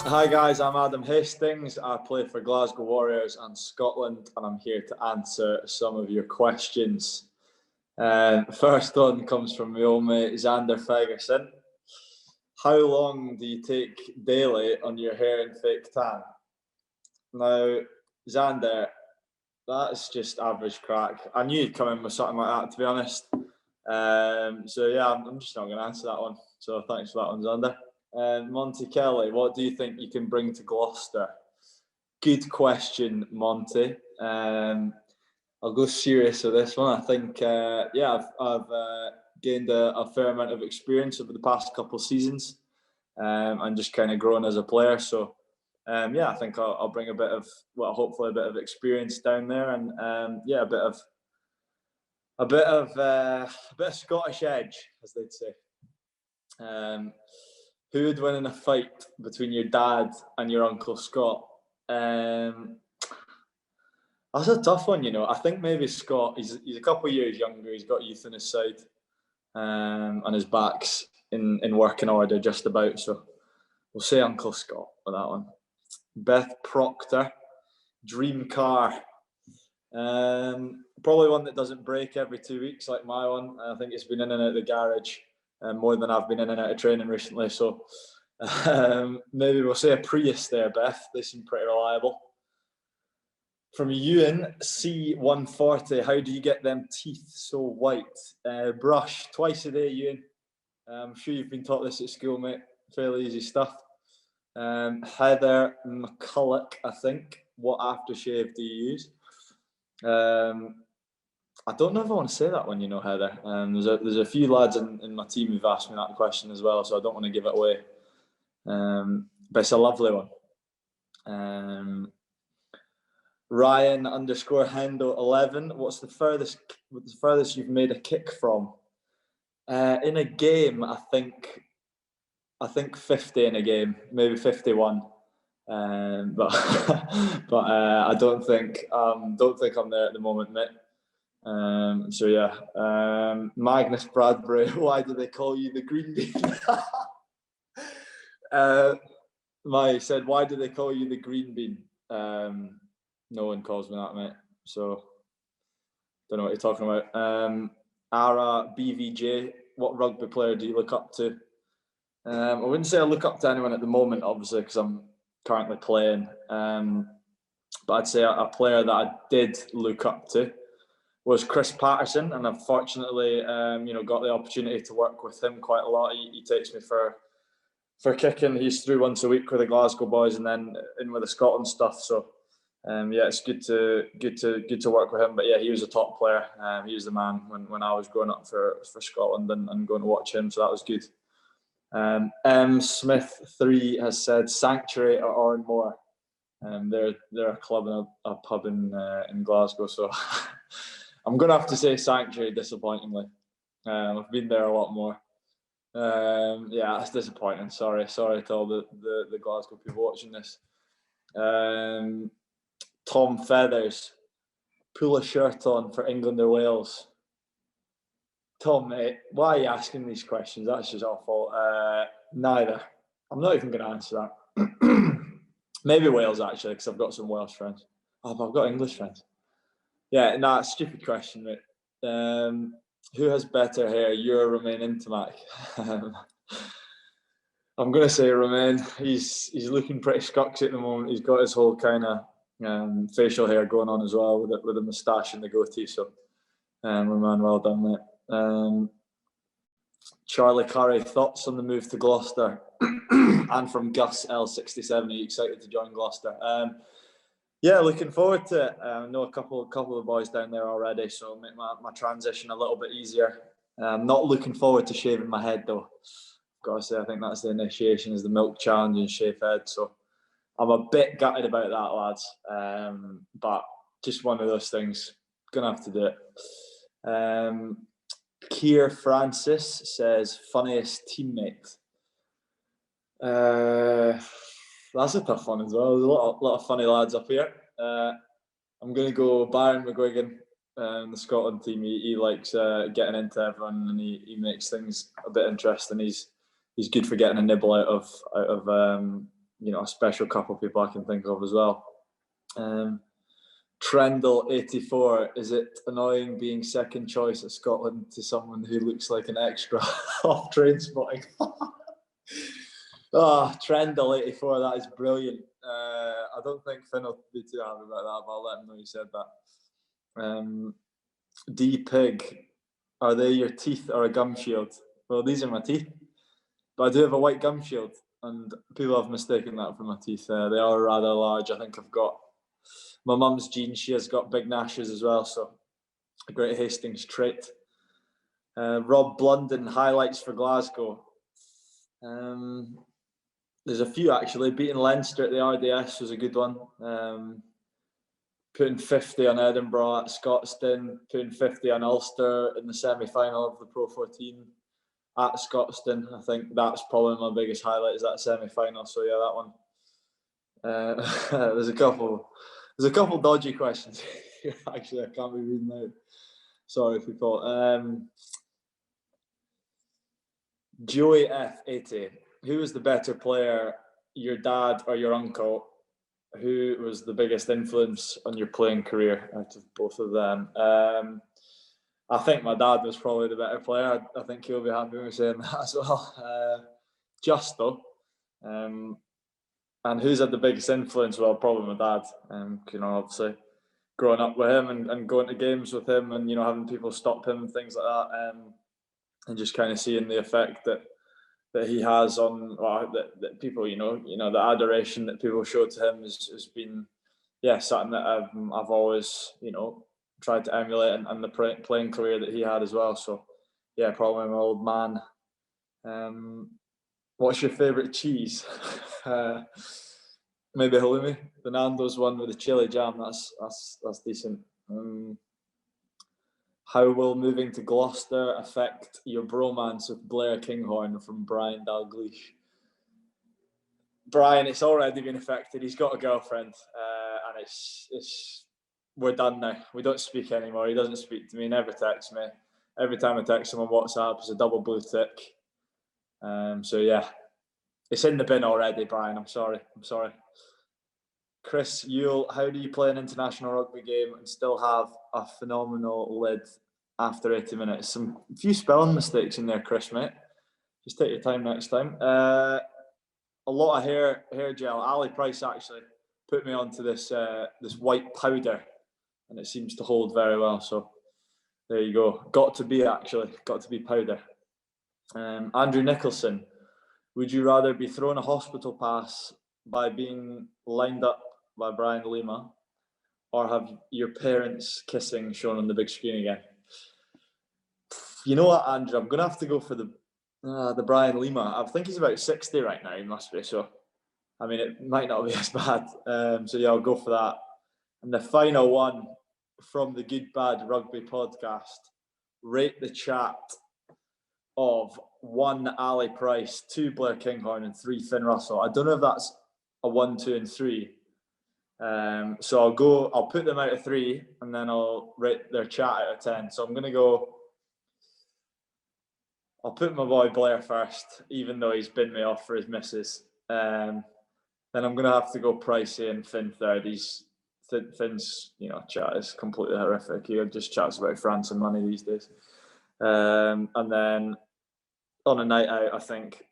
Hi guys, I'm Adam Hastings. I play for Glasgow Warriors and Scotland, and I'm here to answer some of your questions. First one comes from my old mate Xander Ferguson. How long do you take daily on your hair and fake tan? Now, Xander, that's just average crack. I knew you'd come in with something like that, to be honest. So yeah, I'm just not going to answer that one. So thanks for that one, Xander. Monty Kelly, what do you think you can bring to Gloucester? Good question, Monty. I'll go serious with this one. I think, I've gained a fair amount of experience over the past couple of seasons, and just kind of grown as a player. So, I think I'll bring hopefully a bit of experience down there, and a bit of Scottish edge, as they'd say. Who would win in a fight between your dad and your Uncle Scott? That's a tough one, I think maybe Scott. He's a couple of years younger. He's got youth on his side, and his back's in working order just about. So we'll say Uncle Scott for that one. Beth Proctor, dream car. Probably one that doesn't break every 2 weeks like my one. I think it's been in and out of the garage more than I've been in and out of training recently. So maybe we'll say a Prius there, Beth. They seem pretty reliable. From Ewan, C140, how do you get them teeth so white? Brush twice a day, Ewan. I'm sure you've been taught this at school, mate. Fairly easy stuff. Heather McCulloch, I think. What aftershave do you use? I don't know if I want to say that one, Heather. There's a few lads in my team who've asked me that question as well, so I don't want to give it away. But it's a lovely one. Ryan _Hendo 11. What's the furthest you've made a kick from? In a game, I think 50 in a game, maybe 51. But I don't think I'm there at the moment, mate. Magnus Bradbury, why do they call you the green bean? Mike said, why do they call you the green bean? No one calls me that, mate. So don't know what you're talking about. Ara BVJ, what rugby player do you look up to? I wouldn't say I look up to anyone at the moment, obviously, because I'm currently playing. But I'd say a player that I did look up to was Chris Patterson, and I've fortunately, got the opportunity to work with him quite a lot. He takes me for kicking. He's through once a week with the Glasgow boys, and then in with the Scotland stuff. So, it's good to work with him. But yeah, he was a top player. He was the man when I was growing up for Scotland and going to watch him. So that was good. M Smith 3 has said Sanctuary or Oranmore. They're a club and a pub in Glasgow. So I'm gonna have to say Sanctuary, disappointingly. I've been there a lot more. That's disappointing. Sorry to all the Glasgow people watching this. Tom Feathers, pull a shirt on for England or Wales. Tom, mate, why are you asking these questions? That's just awful. Neither. I'm not even going to answer that. Maybe Wales, actually, because I've got some Welsh friends. Oh, but I've got English friends. Yeah, stupid question, mate. Who has better hair, you or Romain Intimac? I'm going to say Romain. He's looking pretty scuxy at the moment. He's got his whole kind of facial hair going on as well with a moustache and the goatee. So, Romain, well done, mate. Charlie Curry, thoughts on the move to Gloucester? And from Gus L67, are you excited to join Gloucester? Looking forward to it. I know a couple of boys down there already, so make my transition a little bit easier. I'm not looking forward to shaving my head though. I've got to say, I think that's the initiation, is the milk challenge and shave head. So I'm a bit gutted about that, lads. But just one of those things. Gonna have to do it. Keir Francis says, funniest teammate. That's a tough one as well. There's a lot of funny lads up here. I'm going to go Byron McGuigan, the Scotland team. He likes getting into everyone, and he makes things a bit interesting. He's good for getting a nibble out of a special couple of people I can think of as well. Trendle84, is it annoying being second choice at Scotland to someone who looks like an extra off Trainspotting? Trendle84, that is brilliant. I don't think Finn will be too happy about that, but I'll let him know you said that. D Pig, are they your teeth or a gum shield? Well, these are my teeth, but I do have a white gum shield, and people have mistaken that for my teeth. They are rather large. I think I've got my mum's genes. She has got big gnashes as well, so a great Hastings trait. Rob Blunden, highlights for Glasgow. There's a few actually. Beating Leinster at the RDS was a good one. Putting 50 on Edinburgh at Scotstoun, putting 50 on Ulster in the semi-final of the Pro 14 at Scotstoun. I think that's probably my biggest highlight, is that semi-final. So yeah, that one. There's a couple dodgy questions here. Actually, I can't be reading out. Sorry, people. Joey F80. Who was the better player, your dad or your uncle? Who was the biggest influence on your playing career out of both of them? I think my dad was probably the better player. I think he'll be happy with me saying that as well. Just though. And who's had the biggest influence? Well, probably my dad. Obviously growing up with him and going to games with him, and having people stop him and things like that, and just kind of seeing the effect that he has on that people, the adoration that people show to him has been, something that I've always, tried to emulate, and the playing career that he had as well. So, yeah, probably my old man. What's your favourite cheese? Maybe halloumi. The Nando's one with the chili jam. That's decent. How will moving to Gloucester affect your bromance with Blair Kinghorn, from Brian Dalgleish? Brian, it's already been affected. He's got a girlfriend, and it's we're done now. We don't speak anymore. He doesn't speak to me. Never texts me. Every time I text him on WhatsApp, it's a double blue tick. So yeah, it's in the bin already, Brian. I'm sorry. Chris Yule, how do you play an international rugby game and still have a phenomenal lid after 80 minutes? A few spelling mistakes in there, Chris, mate. Just take your time next time. A lot of hair gel. Ali Price actually put me onto this white powder, and it seems to hold very well. So there you go. Got to be powder. Andrew Nicholson, would you rather be thrown a hospital pass by being lined up by Brian Lima, or have your parents kissing shown on the big screen again? You know what, Andrew? I'm going to have to go for the Brian Lima. I think he's about 60 right now. He must be. So, I mean, it might not be as bad. So yeah, I'll go for that. And the final one from the Good Bad Rugby podcast: rate the chat of 1 Ali Price, 2 Blair Kinghorn, and 3 Finn Russell. I don't know if that's a 1, 2, and 3. So I'll put them out of 3, and then I'll rate their chat out of 10. So I'm going to go, I'll put my boy Blair first, even though he's binned me off for his misses. Then I'm going to have to go Pricey and Finn third. Finn's, chat is completely horrific. He just chats about France and money these days. And then on a night out, I think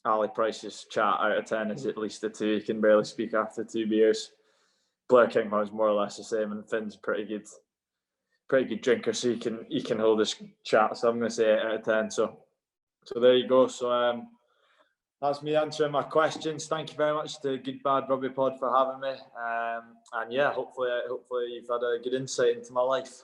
Ali Price's chat out of 10 is at least a 2. He can barely speak after 2 beers. Blair Kinghorn's more or less the same, and Finn's pretty good drinker, so he can hold his chat. So I'm going to say 8 out of 10. So there you go. So that's me answering my questions. Thank you very much to Good Bad Rugby Pod for having me. And yeah, hopefully you've had a good insight into my life.